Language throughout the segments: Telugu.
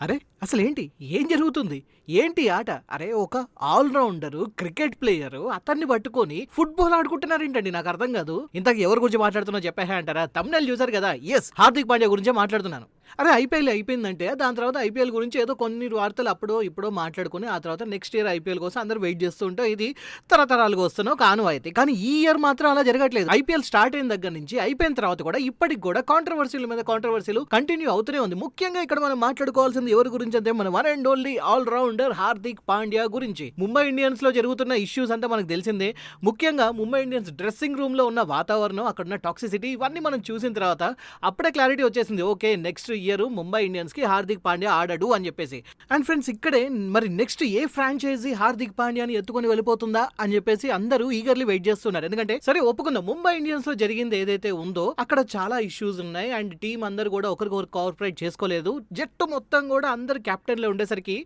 అరే అసలు ఏంటి, ఏం జరుగుతుంది, ఏంటి ఆట? అరే ఒక ఆల్రౌండరు, క్రికెట్ ప్లేయరు అతన్ని పట్టుకొని ఫుట్బాల్ ఆడుకుంటున్నారేంటండి, నాకు అర్థం కాదు. ఇంతకు ఎవరి గురించి మాట్లాడుతున్నా చెప్పేహే అంటారా? తమ్నెల్ చూసారు కదా, ఎస్ హార్దిక్ పాండ్యా గురించే మాట్లాడుతున్నాను. అరే ఐపీఎల్ అయిపోయిందంటే దాని తర్వాత ఐపీఎల్ గురించి ఏదో కొన్ని వార్తలు అప్పుడో ఇప్పుడో మాట్లాడుకుని ఆ తర్వాత నెక్స్ట్ ఇయర్ ఐపీఎల్ కోసం అందరూ వెయిట్ చేస్తూ ఉంటే ఇది తరతరాలుగా వస్తున్న ఒక ఆనవాయితీ. కానీ ఈ ఇయర్ మాత్రం అలా జరగట్లేదు. ఐపీఎల్ స్టార్ట్ అయిన దగ్గర నుంచి అయిపోయిన తర్వాత కూడా ఇప్పటికి కూడా కాంట్రవర్సీల మీద కాంట్రవర్సీలు కంటిన్యూ అవుతూనే ఉంది. ముఖ్యంగా ఇక్కడ మనం మాట్లాడుకోవాల్సింది ఎవరి గురించి అంటే మన one and only allrounder Hardik Pandya గురించి. ముంబై ఇండియన్స్ లో జరుగుతున్న ఇష్యూస్ అంతా మనకు తెలిసిందే. ముఖ్యంగా ముంబై ఇండియన్స్ డ్రెస్సింగ్ రూమ్ లో ఉన్న వాతావరణం, అక్కడున్న టాక్సిసిటీ, ఇవన్నీ మనం చూసిన తర్వాత అప్పుడే క్లారిటీ వచ్చేసింది. Okay, next year Mumbai Indians కి హార్దిక్ పాండ్యా ఆడడు అని చెప్పేసి. అండ్ ఫ్రెండ్స్, ఇక్కడే మరి నెక్స్ట్ ఏ ఫ్రాంచైజీ హార్దిక్ పాండ్యాని ఎత్తుకొని వెళ్ళిపోతుందా అని చెప్పేసి అందరూ ఈగర్లీ వెయిట్ చేస్తున్నారు. ఎందుకంటే సరే ఒప్పుకుందాం, ముంబై ఇండియన్స్ లో జరిగింది ఏదైతే ఉందో అక్కడ చాలా ఇష్యూస్ ఉన్నాయి అండ్ టీం అందరూ కూడా ఒకరికొకరు కోఆపరేట్ చేసుకోలేదు. జట్టు మొత్తం కూడా అందరు కెప్టెన్లో ఉండేసరికి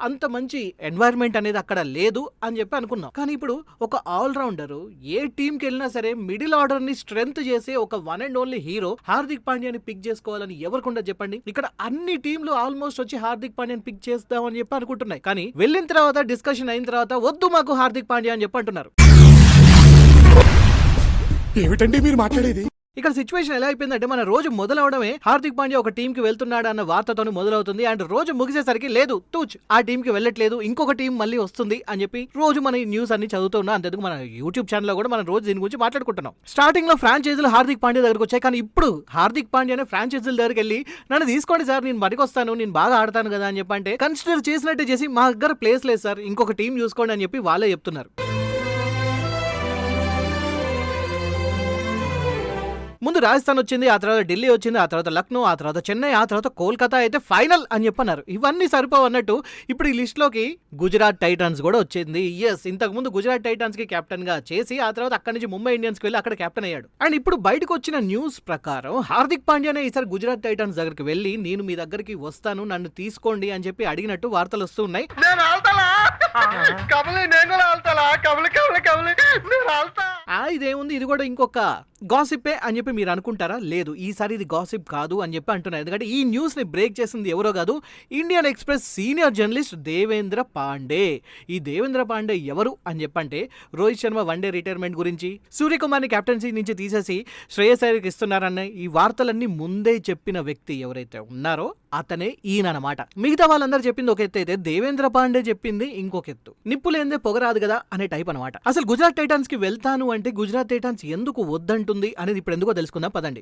అంత మంచి ఎన్వైర్న్మెంట్ అనేది అక్కడ లేదు అని చెప్పి అనుకున్నాం. కానీ ఇప్పుడు ఒక ఆల్రౌండరు ఏ టీంకి వెళ్ళినా సరే మిడిల్ ఆర్డర్ ని స్ట్రెంత్ చేసే ఒక one and only hero Hardik పాండ్యాని పిక్ చేసుకోవాలని ఎవరికుండా చెప్పండి. ఇక్కడ అన్ని టీంలు ఆల్మోస్ట్ వచ్చి హార్దిక్ పాండ్యాని పిక్ చేస్తామని చెప్పి అనుకుంటున్నాయి. కానీ వెళ్ళిన తర్వాత డిస్కషన్ అయిన తర్వాత వద్దు మాకు హార్దిక్ పాండ్యా అని చెప్పి అంటున్నారు. ఏమిటండి మీరు మాట్లాడేది? ఇక్కడ సిచ్యువేషన్ ఎలా అయిపోయిందంటే మన రోజు మొదలవడమే హార్దిక్ పాండ్యా ఒక టీం కి వెళ్తున్నాడు అన్న వార్తతో మొదలవుతుంది. అండ్ రోజు ముగిసేసరికి లేదు తూచ్ ఆ టీం కి వెళ్ళట్లేదు, ఇంకొక టీం మళ్ళీ వస్తుంది అని చెప్పి రోజు మన ఈ న్యూస్ అన్ని చదువుతున్నా. అంతేందుకు మన యూట్యూబ్ ఛానల్ లో కూడా మనం రోజు దీని గురించి మాట్లాడుకుంటున్నాం. స్టార్టింగ్ లో ఫ్రాంచైజీలు హార్దిక్ పాండ్యా దగ్గరకు వచ్చాయి, కానీ ఇప్పుడు హార్దిక్ పాండ్యానే ఫ్రాంచైజీల దగ్గరికి వెళ్ళి నన్ను తీసుకోండి సార్, నేను పనికొస్తాను, నేను బాగా ఆడతాను కదా అని చెప్పంటే కన్సిడర్ చేసినట్టే చేసి మా దగ్గర ప్లేస్ లేదు సార్, ఇంకొక టీం చూసుకోండి అని చెప్పి వాళ్ళే చెప్తున్నారు. ముందు రాజస్థాన్ వచ్చింది, ఆ తర్వాత ఢిల్లీ వచ్చింది, ఆ తర్వాత లక్నో, ఆ తర్వాత చెన్నై, ఆ తర్వాత కోల్కతా అయితే ఫైనల్ అని చెప్పన్నారు. ఇవన్నీ సరిపోవు అన్నట్టు ఇప్పుడు ఈ లిస్ట్ లోకి గుజరాత్ టైటాన్స్ కూడా వచ్చింది. ఎస్, ఇంతకు ముందు గుజరాత్ టైటాన్స్ కి కెప్టెన్ గా చేసి ఆ తర్వాత అక్కడి నుంచి ముంబై ఇండియన్స్ కి వెళ్ళి అక్కడ కెప్టెన్ అయ్యాడు. అండ్ ఇప్పుడు బయటకు వచ్చిన న్యూస్ ప్రకారం హార్దిక్ పాండ్యానే ఈసారి గుజరాత్ టైటాన్స్ దగ్గరికి వెళ్ళి నేను మీ దగ్గరికి వస్తాను, నన్ను తీసుకోండి అని చెప్పి అడిగినట్టు వార్తలు వస్తూ ఉన్నాయి. ఇదేముంది, ఇది కూడా ఇంకొక గాసిప్పే అని చెప్పి మీరు అనుకుంటారా? లేదు, ఈసారి ఇది గాసిప్ కాదు అని చెప్పి అంటున్నారు. ఎందుకంటే ఈ న్యూస్ ని బ్రేక్ చేసింది ఎవరో కాదు, Indian express senior journalist Devendra Pandey. ఈ దేవేంద్ర పాండే ఎవరు అని చెప్పంటే రోహిత్ శర్మ వన్డే రిటైర్మెంట్ గురించి, సూర్యకుమార్ ని కెప్టెన్సీ నుంచి తీసేసి శ్రేయస్ అయ్యర్కి ఇస్తున్నారన్న ఈ వార్తలన్నీ ముందే చెప్పిన వ్యక్తి ఎవరైతే ఉన్నారో అతనే ఈయనమాట. మిగతా వాళ్ళందరూ చెప్పింది ఒక ఎత్తు అయితే దేవేంద్ర పాండే చెప్పింది ఇంకొక ఎత్తు. నిప్పు లేనిదే పొగరాదు కదా అనే టైప్ అనమాట. అసలు గుజరాత్ టైటాన్స్ కి వెళ్తాను అంటే గుజరాత్ టైటాన్స్ ఎందుకు వద్దంటుంది అనేది ఇప్పుడు ఎందుకో తెలుసుకుందాం పదండి.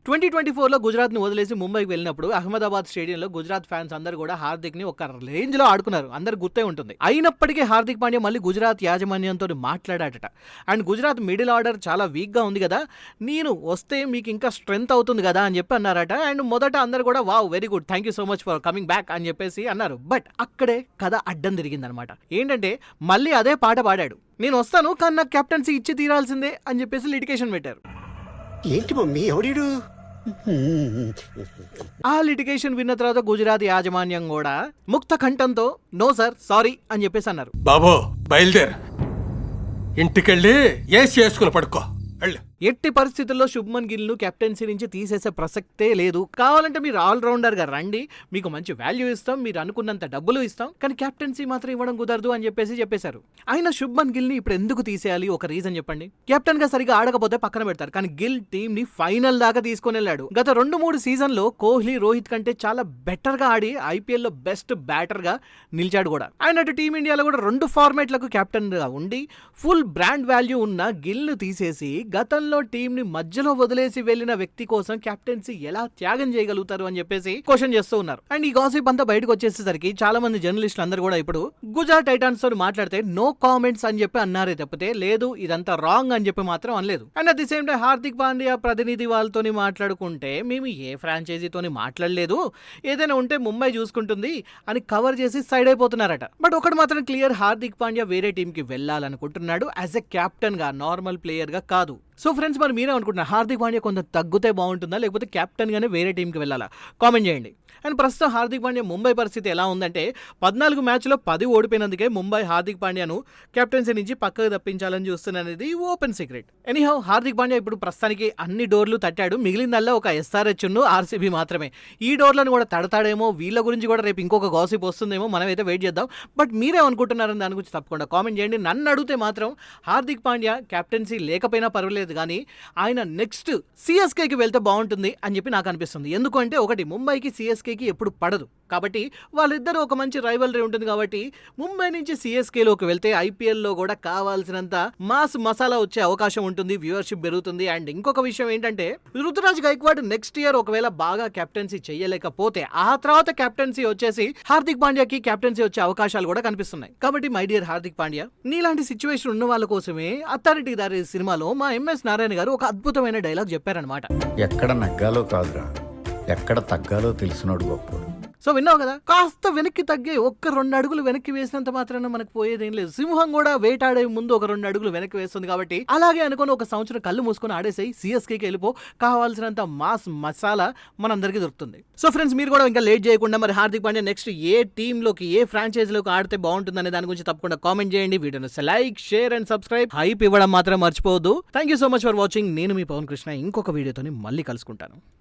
2024లో గుజరాత్ ని వదిలేసి ముంబైకి వెళ్ళినప్పుడు అహ్మదాబాద్ స్టేడియంలో గుజరాత్ ఫ్యాన్స్ అందరూ కూడా హార్దిక్ ని ఒక రేంజ్ లో ఆడుకున్నారు, అందరు గుర్తే ఉంటుంది. అయినప్పటికీ హార్దిక్ పాండ్యా మళ్ళీ గుజరాత్ యాజమాన్యంతో మాట్లాడాడట. అండ్ గుజరాత్ మిడిల్ ఆర్డర్ చాలా వీక్ గా ఉంది కదా, నేను వస్తే మీకు ఇంకా స్ట్రెంత్ అవుతుంది కదా అని చెప్పి అన్నారట. అండ్ మొదట అందరు కూడా wow very good, thank you so much for coming back అని చెప్పేసి అన్నారు. బట్ అక్కడే కథ అడ్డం తిరిగిందనమాట. ఏంటంటే మళ్ళీ అదే పాట పాడాడు, నేను వస్తాను కానీ నాకు కెప్టెన్సీ ఇచ్చి తీరాల్సిందే అని చెప్పేసి లిటిగేషన్ పెట్టారు. ఏంటి మమ్మీ ఎవడీడు? ఆ లిటిగేషన్ విన్న తర్వాత గుజరాత్ యాజమాన్యం కూడా ముక్త కంఠంతో నో సార్ సారీ అని చెప్పేసి అన్నారు. బాబో బయలుదేరు, ఇంటికెళ్ళి ఏసి చేసుకుని పడుకో. ఎట్టి పరిస్థితుల్లో శుభ్మన్ గిల్ ను కెప్టెన్సీ నుంచి తీసేసే ప్రసక్తే లేదు. కావాలంటే మీరు ఆల్రౌండర్ గా రండి, మీకు మంచి వాల్యూ ఇస్తాం, మీరు అనుకున్నంత డబ్బులు ఇస్తాం, కానీ కెప్టెన్సీ మాత్రం ఇవ్వడం కుదరదు అని చెప్పేశారు. ఆయన శుభ్మన్ గిల్ ని ఇప్పుడు ఎందుకు తీసేయాలి, ఒక రీజన్ చెప్పండి. కెప్టెన్ గా సరిగా ఆడకపోతే పక్కన పెడతారు, కానీ గిల్ టీమ్ ని ఫైనల్ దాకా తీసుకుని వెళ్ళాడు. గత 2-3 సీజన్ లో కోహ్లీ, రోహిత్ కంటే చాలా బెటర్ గా ఆడి ఐపీఎల్ లో బెస్ట్ బ్యాటర్ గా నిలిచాడు కూడా. ఆయన అటు టీమిండియాలో కూడా 2 ఫార్మాట్లకు కెప్టెన్ గా ఉండి ఫుల్ బ్రాండ్ వాల్యూ ఉన్న గిల్ ను తీసేసి గతంలో టీం ని మధ్యలో వదిలేసి వెళ్లిన వ్యక్తి కోసం కెప్టెన్సీ ఎలా త్యాగం చేయగలుగుతారు అని చెప్పేసి క్వశ్చన్ చేస్తూ ఉన్నారు. అండ్ ఈ గాసిప్ అంతా బయటకు వచ్చేసరికి చాలా మంది జర్నలిస్టులు అందరూ కూడా ఇప్పుడు గుజరాత్ టైటాన్స్ తో మాట్లాడితే నో కామెంట్స్ అని చెప్పి అన్నారే తప్పితే లేదు ఇదంతా రాంగ్ అని చెప్పి మాత్రం అనలేదు. And at the same time Hardik Pandya ప్రతినిధి వాళ్ళతో మాట్లాడుకుంటే మేము ఏ ఫ్రాంచైజీతో మాట్లాడలేదు, ఏదైనా ఉంటే ముంబై చూసుకుంటుంది అని కవర్ చేసి సైడ్ అయిపోతున్నారట. బట్ ఒకటి మాత్రం క్లియర్, హార్దిక్ పాండ్యా వేరే టీం కి వెళ్ళాలనుకుంటున్నాడు యాజ్ ఎ కెప్టెన్ గా, నార్మల్ ప్లేయర్ గా కాదు. సో ఫ్రెండ్స్, మరి మీరే అనుకుంటున్నారు హార్దిక్ పాండ్యా కొంత తగ్గితే బాగుంటుందా లేకపోతే కెప్టెన్ గానే వేరే టీంకి వెళ్ళాలా? కామెంట్ చేయండి. అండ్ ప్రస్తుతం హార్దిక్ పాండ్యా ముంబై పరిస్థితి ఎలా ఉందంటే 14 మ్యాచ్లో 10 ఓడిపోయినందుకే ముంబై హార్దిక్ పాండ్యాను కెప్టెన్సీ నుంచి పక్కకు తప్పించాలని చూస్తున్నది open secret. Anyhow Hardik Pandya ఇప్పుడు ప్రస్తుతానికి అన్ని డోర్లు తట్టాడు. మిగిలిందల్లా ఒక SRH ఆర్సీబీ మాత్రమే. ఈ డోర్లను కూడా తడతాడేమో, వీళ్ళ గురించి కూడా రేపు ఇంకొక గాసిప్ వస్తుందేమో, మనమైతే వెయిట్ చేద్దాం. బట్ మీరేమనుకుంటున్నారని దాని గురించి తప్పకుండా కామెంట్ చేయండి. నన్ను అడిగితే మాత్రం హార్దిక్ పాండ్యా కెప్టెన్సీ లేకపోయినా పర్వాలేదు కానీ ఆయన నెక్స్ట్ సిఎస్కేకి వెళ్తే బాగుంటుంది అని చెప్పి నాకు అనిపిస్తుంది. ఎందుకంటే ఒకటి, ముంబైకి సిఎస్కేకి ఎప్పుడు పడదు కాబట్టి వాళ్ళిద్దరూ ఒక మంచి రైవలరీ ఉంటుంది కాబట్టి ముంబై నుంచి సిఎస్కేలోకి వెళ్తే ఐపీఎల్లో కూడా కావాల్సినంత మాస్ మసాలా వచ్చే అవకాశం ఉంటుంది, వ్యూవర్షిప్ పెరుగుతుంది. అండ్ ఇంకొక విషయం ఏంటంటే రుతురాజ్ గైక్వాడ్ నెక్స్ట్ ఇయర్ ఒకవేళ బాగా కెప్టెన్సీ చేయలేకపోతే ఆ తర్వాత కెప్టెన్సీ వచ్చేసి హార్దిక్ పాండ్యాకి కెప్టెన్సీ వచ్చే అవకాశాలు కూడా కనిపిస్తున్నాయి. కాబట్టి మై డియర్ హార్దిక్ పాండ్యా, నీలాంటి సిచ్యువేషన్ ఉన్న వాళ్ళ కోసమే అథారిటీ దారి సినిమాలో మా ఎంఎస్ నారాయణ గారు ఒక అద్భుతమైన డైలాగ్ చెప్పారనమాట. ఎక్కడ నగ్గాలో కాదురా, ఎక్కడ తగ్గాలో తెలిసినోడు గొప్పోడు. సో విన్నావు కదా, కాస్త వెనక్కి తగ్గి ఒక్క 2 అడుగులు వెనక్కి వేసినంత మాత్రాన మనకు పోయేదేం లేదు. సింహం కూడా వేటాడే ముందు ఒక 2 అడుగులు వెనక్కి వేస్తుంది కాబట్టి అలాగే అనుకుని ఒక సంవత్సరం కళ్ళు మూసుకొని ఆడేసేయి, సిఎస్కేకి వెళ్ళిపో, కావాల్సినంత మాస్ మసాలా మనందరికీ దొరుకుతుంది. సో ఫ్రెండ్స్, మీరు కూడా ఇంకా లేట్ చేయకుండా మరి హార్దిక్ పాండ్యా నెక్స్ట్ ఏ టీంలోకి, ఏ ఫ్రాంచైజీలోకి ఆడితే బాగుంటుందనే దాని గురించి తప్పకుండా కామెంట్ చేయండి. వీడియోని like, share and subscribe, hype ఇవ్వడం మాత్రం మర్చిపోవద్దు. Thank you so much for watching. నేను మీ పవన్ కృష్ణ ఇంకొక వీడియోతో మళ్ళీ కలుసుకుంటాను.